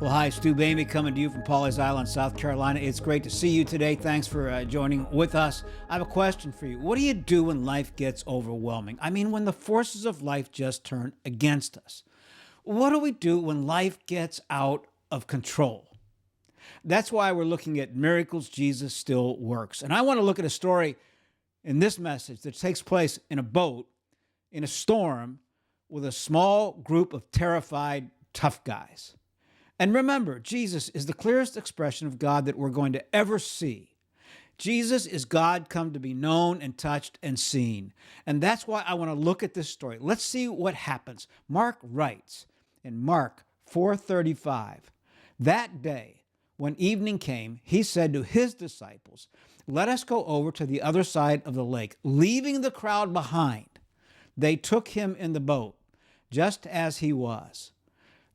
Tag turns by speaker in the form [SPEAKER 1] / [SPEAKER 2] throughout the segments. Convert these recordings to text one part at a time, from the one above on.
[SPEAKER 1] Well, hi, Stu Bamey coming to you from Pawleys Island, South Carolina. It's great to see you today. Thanks for joining with us. I have a question for you. What do you do when life gets overwhelming? I mean, when the forces of life just turn against us. What do we do when life gets out of control? That's why we're looking at miracles Jesus still works. And I want to look at a story in this message that takes place in a boat in a storm with a small group of terrified, tough guys. And remember, Jesus is the clearest expression of God that we're going to ever see. Jesus is God come to be known and touched and seen. And that's why I want to look at this story. Let's see what happens. Mark writes in Mark 4:35, that day when evening came, he said to his disciples, "Let us go over to the other side of the lake." Leaving the crowd behind, they took him in the boat, just as he was.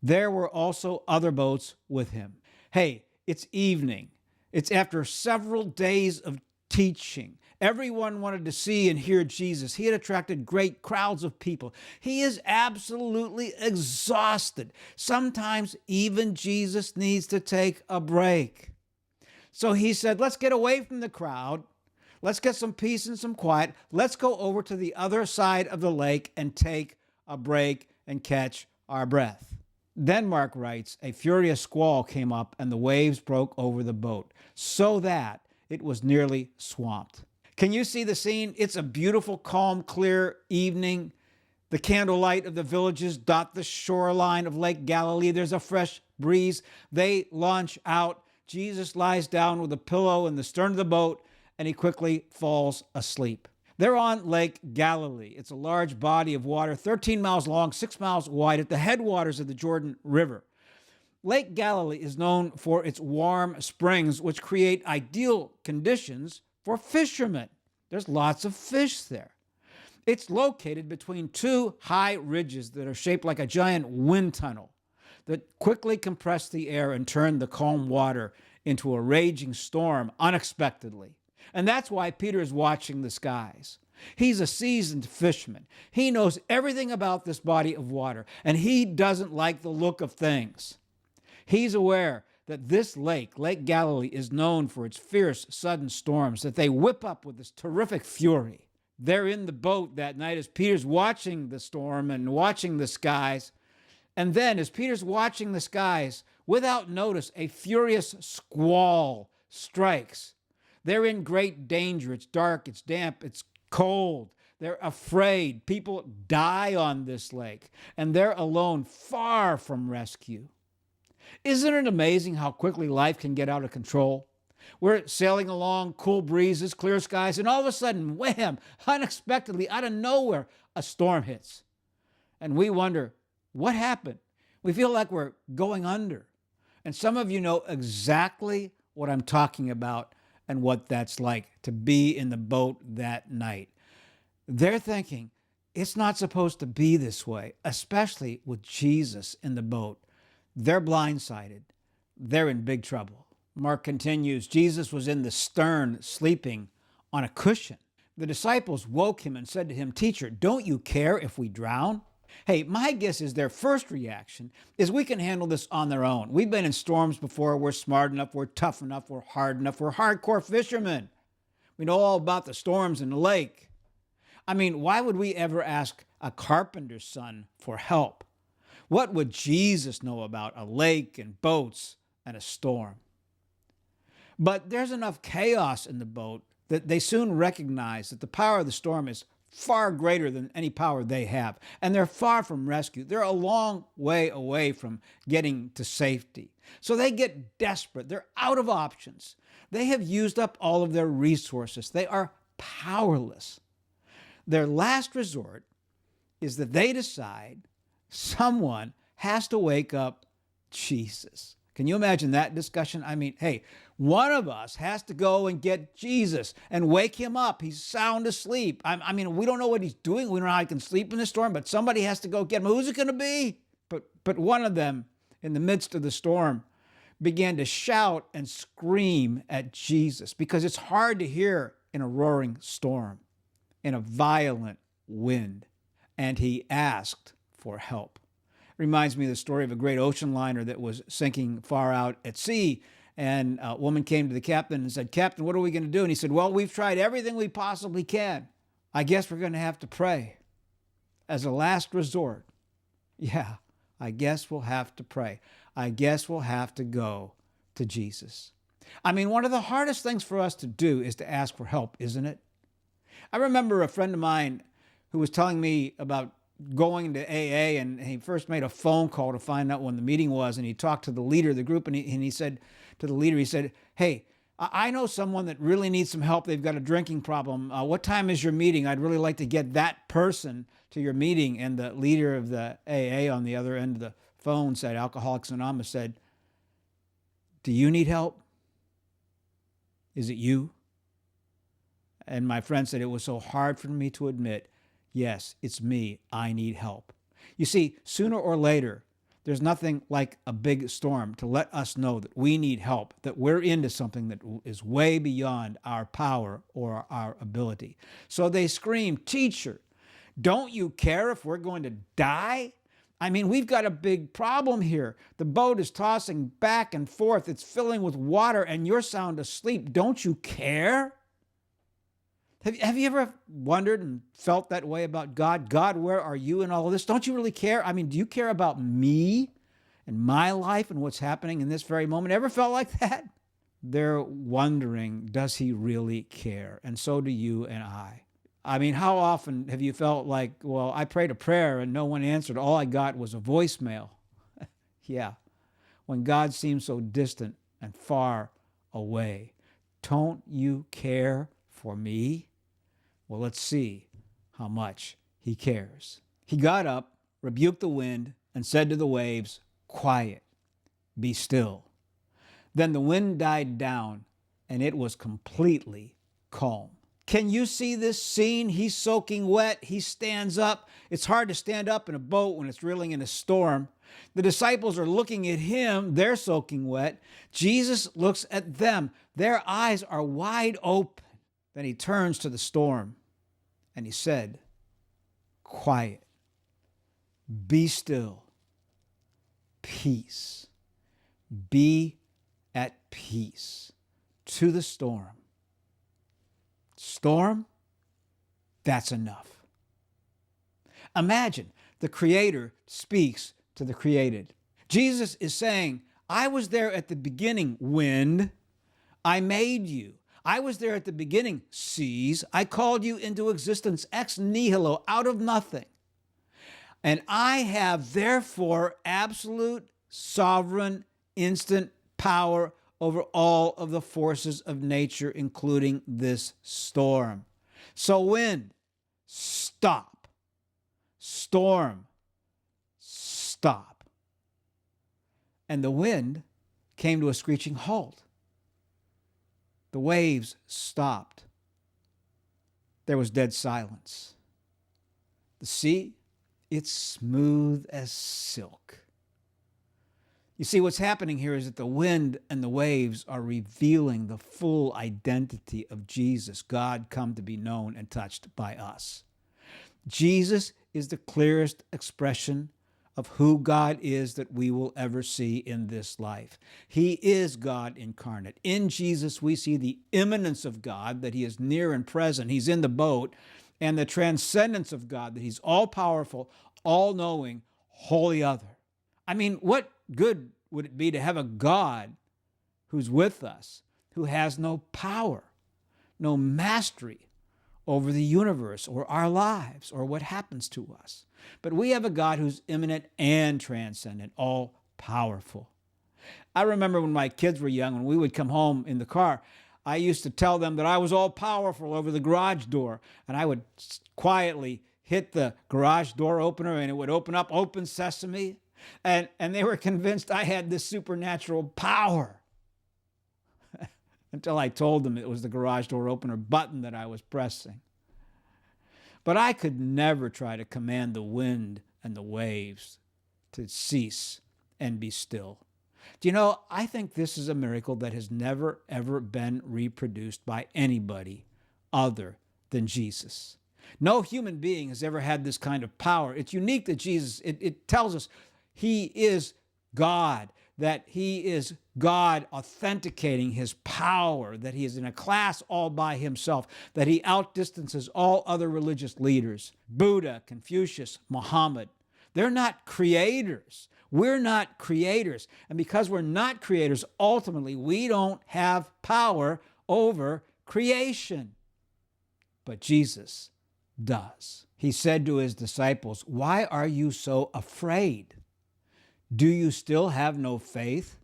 [SPEAKER 1] There were also other boats with him. Hey, it's evening. It's after several days of teaching. Everyone wanted to see and hear Jesus. He had attracted great crowds of people. He is absolutely exhausted. Sometimes even Jesus needs to take a break. So he said, let's get away from the crowd. Let's get some peace and some quiet. Let's go over to the other side of the lake and take a break and catch our breath. Then Mark writes, a furious squall came up and the waves broke over the boat so that it was nearly swamped. Can you see the scene? It's a beautiful, calm, clear evening. The candlelight of the villages dot the shoreline of Lake Galilee. There's a fresh breeze. They launch out. Jesus lies down with a pillow in the stern of the boat and he quickly falls asleep. They're on Lake Galilee. It's a large body of water, 13 miles long, 6 miles wide, at the headwaters of the Jordan River. Lake Galilee is known for its warm springs, which create ideal conditions for fishermen. There's lots of fish there. It's located between two high ridges that are shaped like a giant wind tunnel that quickly compress the air and turn the calm water into a raging storm unexpectedly. And that's why Peter is watching the skies. He's a seasoned fisherman. He knows everything about this body of water, and he doesn't like the look of things. He's aware that this lake, Lake Galilee, is known for its fierce, sudden storms, that they whip up with this terrific fury. They're in the boat that night as Peter's watching the storm and watching the skies. And then, as Peter's watching the skies, without notice, a furious squall strikes. They're in great danger. It's dark, it's damp, it's cold. They're afraid. People die on this lake, and they're alone, far from rescue. Isn't it amazing how quickly life can get out of control? We're sailing along, cool breezes, clear skies, and all of a sudden, wham, unexpectedly, out of nowhere, a storm hits. And we wonder, what happened? We feel like we're going under. And some of you know exactly what I'm talking about and what that's like to be in the boat that night. They're thinking, it's not supposed to be this way, especially with Jesus in the boat. They're blindsided. They're in big trouble. Mark continues, Jesus was in the stern, sleeping on a cushion. The disciples woke him and said to him, "Teacher, don't you care if we drown?" Hey, my guess is their first reaction is we can handle this on their own. We've been in storms before. We're smart enough. We're tough enough. We're hard enough. We're hardcore fishermen. We know all about the storms in the lake. I mean, why would we ever ask a carpenter's son for help? What would Jesus know about a lake and boats and a storm? But there's enough chaos in the boat that they soon recognize that the power of the storm is far greater than any power they have. And they're far from rescue. They're a long way away from getting to safety. So they get desperate. They're out of options. They have used up all of their resources. They are powerless. Their last resort is that they decide someone has to wake up Jesus. Can you imagine that discussion? I mean, hey, one of us has to go and get Jesus and wake him up. He's sound asleep. I mean, we don't know what he's doing. We don't know how he can sleep in the storm, but somebody has to go get him. Who's it going to be? But one of them, in the midst of the storm, began to shout and scream at Jesus because it's hard to hear in a roaring storm, in a violent wind. And he asked for help. Reminds me of the story of a great ocean liner that was sinking far out at sea. And a woman came to the captain and said, "Captain, what are we going to do?" And he said, "Well, we've tried everything we possibly can. I guess we're going to have to pray as a last resort." Yeah, I guess we'll have to pray. I guess we'll have to go to Jesus. I mean, one of the hardest things for us to do is to ask for help, isn't it? I remember a friend of mine who was telling me about going to AA, and he first made a phone call to find out when the meeting was, and he talked to the leader of the group, and he said to the leader, he said, "Hey, I know someone that really needs some help. They've got a drinking problem. What time is your meeting? I'd really like to get that person to your meeting." And the leader of the AA on the other end of the phone said, Alcoholics Anonymous said, "Do you need help? Is it you?" And my friend said, "It was so hard for me to admit, yes, it's me. I need help." You see, sooner or later, there's nothing like a big storm to let us know that we need help, that we're into something that is way beyond our power or our ability. So they scream, "Teacher, don't you care if we're going to die? I mean, we've got a big problem here. The boat is tossing back and forth. It's filling with water, and you're sound asleep. Don't you care?" Have you ever wondered and felt that way about God? God, where are you in all of this? Don't you really care? I mean, do you care about me and my life and what's happening in this very moment? Ever felt like that? They're wondering, does he really care? And so do you and I. I mean, how often have you felt like, well, I prayed a prayer and no one answered. All I got was a voicemail. Yeah, when God seems so distant and far away. Don't you care for me? Well, let's see how much he cares. He got up, rebuked the wind, and said to the waves, "Quiet, be still." Then the wind died down, and it was completely calm. Can you see this scene? He's soaking wet. He stands up. It's hard to stand up in a boat when it's reeling in a storm. The disciples are looking at him. They're soaking wet. Jesus looks at them. Their eyes are wide open. Then he turns to the storm and he said, "Quiet, be still, peace, be at peace." To the storm. Storm, that's enough. Imagine the Creator speaks to the created. Jesus is saying, "I was there at the beginning, wind. I made you. I was there at the beginning, seas. I called you into existence ex nihilo, out of nothing. And I have therefore absolute, sovereign, instant power over all of the forces of nature, including this storm. So wind, stop. Storm, stop." And the wind came to a screeching halt. The waves stopped. There was dead silence. The sea, it's smooth as silk. You see, what's happening here is that the wind and the waves are revealing the full identity of Jesus, God come to be known and touched by us. Jesus is the clearest expression of who God is that we will ever see in this life. He is God incarnate. In Jesus, we see the immanence of God, that he is near and present. He's in the boat, and the transcendence of God, that he's all-powerful, all-knowing, wholly other. I mean, what good would it be to have a God who's with us, who has no power, no mastery over the universe or our lives or what happens to us? But we have a God who's immanent and transcendent, all-powerful. I remember when my kids were young, when we would come home in the car, I used to tell them that I was all-powerful over the garage door, and I would quietly hit the garage door opener, and it would open up, "Open sesame," and they were convinced I had this supernatural power until I told them it was the garage door opener button that I was pressing. But I could never try to command the wind and the waves to cease and be still. Do you know, I think this is a miracle that has never, ever been reproduced by anybody other than Jesus. No human being has ever had this kind of power. It's unique to Jesus. It tells us He is God, that he is God authenticating his power, that he is in a class all by himself, that he outdistances all other religious leaders. Buddha, Confucius, Muhammad, they're not creators. We're not creators. And because we're not creators, ultimately, we don't have power over creation. But Jesus does. He said to his disciples, "Why are you so afraid? Do you still have no faith?"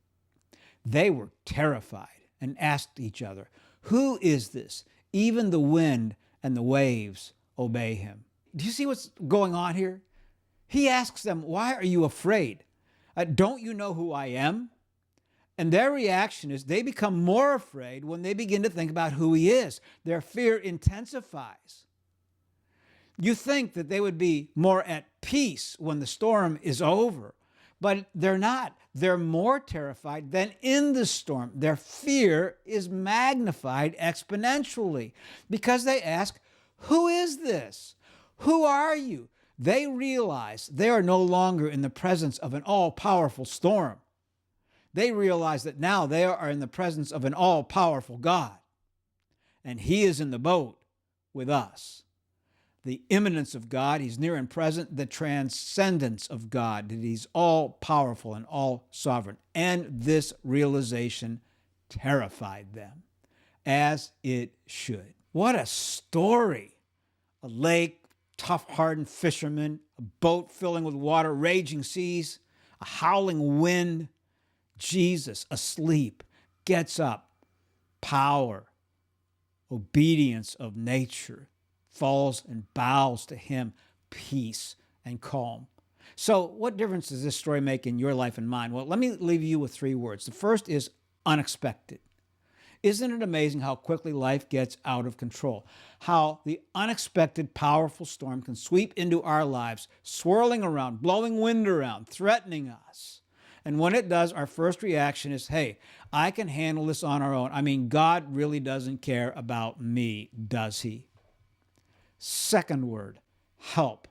[SPEAKER 1] They were terrified and asked each other, "Who is this? Even the wind and the waves obey him." Do you see what's going on here? He asks them, "Why are you afraid? Don't you know who I am?" And their reaction is they become more afraid when they begin to think about who he is. Their fear intensifies. You think that they would be more at peace when the storm is over, but they're not. They're more terrified than in the storm. Their fear is magnified exponentially because they ask, "Who is this? Who are you?" They realize they are no longer in the presence of an all-powerful storm. They realize that now they are in the presence of an all-powerful God, and he is in the boat with us. The immanence of God, he's near and present, the transcendence of God, that he's all-powerful and all-sovereign. And this realization terrified them, as it should. What a story! A lake, tough-hardened fishermen, a boat filling with water, raging seas, a howling wind. Jesus, asleep, gets up. Power, obedience of nature, falls and bows to him, peace and calm. So what difference does this story make in your life and mine? Well, let me leave you with 3 words. The first is unexpected. Isn't it amazing how quickly life gets out of control? How the unexpected, powerful storm can sweep into our lives, swirling around, blowing wind around, threatening us. And when it does, our first reaction is, hey, I can handle this on our own. I mean, God really doesn't care about me, does he? Second word, help.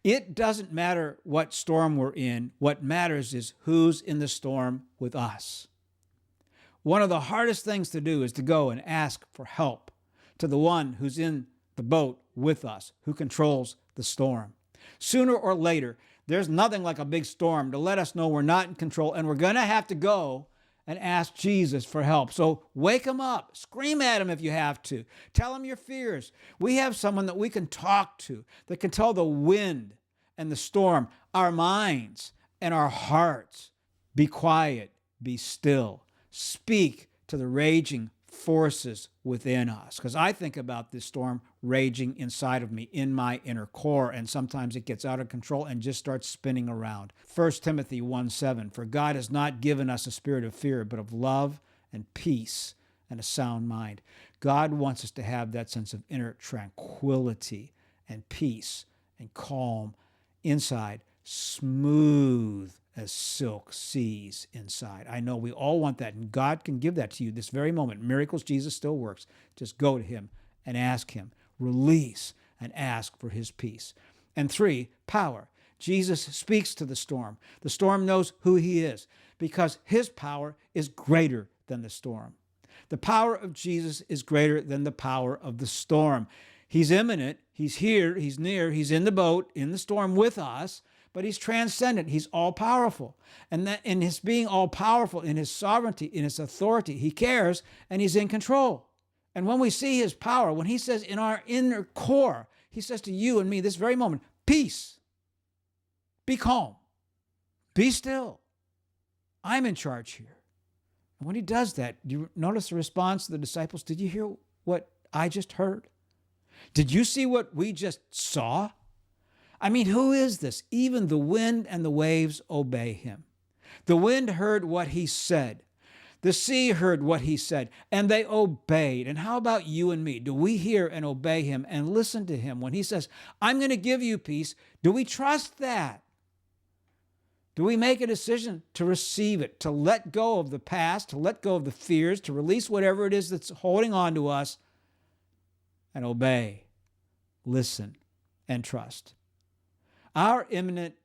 [SPEAKER 1] It doesn't matter what storm we're in. What matters is who's in the storm with us. One of the hardest things to do is to go and ask for help to the one who's in the boat with us, who controls the storm. Sooner or later, there's nothing like a big storm to let us know we're not in control, and we're going to have to go and ask Jesus for help. So wake him up. Scream at him if you have to. Tell him your fears. We have someone that we can talk to that can tell the wind and the storm, our minds and our hearts, be quiet, be still. Speak to the raging forces within us. Because I think about this storm raging inside of me, in my inner core, and sometimes it gets out of control and just starts spinning around. 1 Timothy 1:7, "For God has not given us a spirit of fear, but of love and peace and a sound mind." God wants us to have that sense of inner tranquility and peace and calm inside, smooth as silk seas inside. I know we all want that, and God can give that to you this very moment. Miracles, Jesus still works. Just go to him and ask him. Release and ask for his peace. And 3, power. Jesus speaks to the storm. The storm knows who he is because his power is greater than the storm. The power of Jesus is greater than the power of the storm. He's imminent. He's here. He's near. He's in the boat, in the storm with us. But he's transcendent. He's all-powerful. And that in his being all-powerful, in his sovereignty, in his authority, he cares and he's in control. And when we see his power, when he says in our inner core, he says to you and me this very moment, peace, be calm, be still. I'm in charge here. And when he does that, do you notice the response of the disciples? Did you hear what I just heard? Did you see what we just saw? I mean, who is this? Even the wind and the waves obey him. The wind heard what he said. The sea heard what he said, and they obeyed. And how about you and me? Do we hear and obey him and listen to him when he says, I'm going to give you peace? Do we trust that? Do we make a decision to receive it, to let go of the past, to let go of the fears, to release whatever it is that's holding on to us, and obey, listen, and trust? Our imminent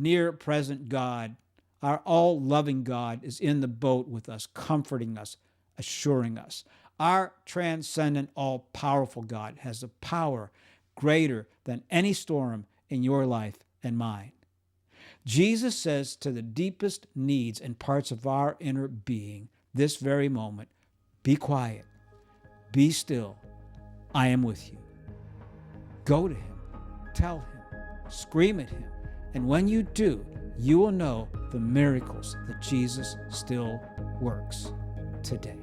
[SPEAKER 1] near present God, our all-loving God, is in the boat with us, comforting us, assuring us. Our transcendent, all-powerful God has a power greater than any storm in your life and mine. Jesus says to the deepest needs and parts of our inner being this very moment, be quiet, be still, I am with you. Go to him, tell him, scream at him, and when you do, you will know the miracles that Jesus still works today.